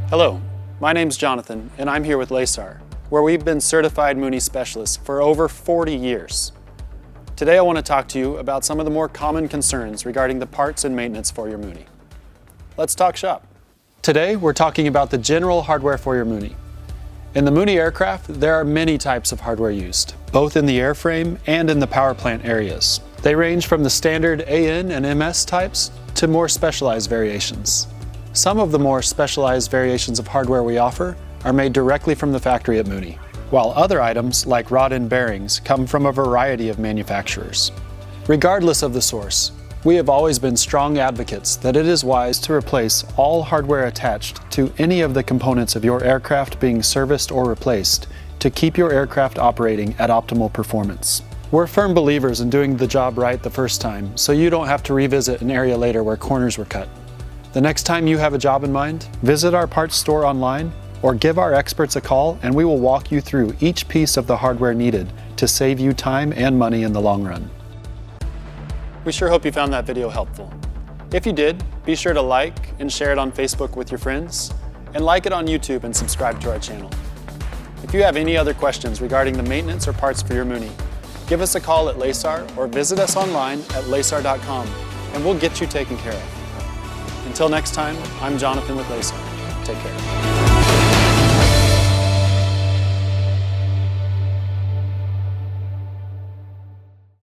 Hello, my name's Jonathan, and I'm here with Lasar, where we've been certified Mooney specialists for over 40 years. Today I want to talk to you about some of the more common concerns regarding the parts and maintenance for your Mooney. Let's talk shop. Today we're talking about the general hardware for your Mooney. In the Mooney aircraft, there are many types of hardware used, both in the airframe and in the power plant areas. They range from the standard AN and MS types to more specialized variations. Some of the more specialized variations of hardware we offer are made directly from the factory at Mooney, while other items like rod end bearings come from a variety of manufacturers. Regardless of the source, we have always been strong advocates that it is wise to replace all hardware attached to any of the components of your aircraft being serviced or replaced to keep your aircraft operating at optimal performance. We're firm believers in doing the job right the first time, so you don't have to revisit an area later where corners were cut. The next time you have a job in mind, visit our parts store online or give our experts a call and we will walk you through each piece of the hardware needed to save you time and money in the long run. We sure hope you found that video helpful. If you did, be sure to like and share it on Facebook with your friends, and like it on YouTube and subscribe to our channel. If you have any other questions regarding the maintenance or parts for your Mooney, give us a call at Lasar or visit us online at lasar.com and we'll get you taken care of. Until next time, I'm Jonathan with Lasar. Take care.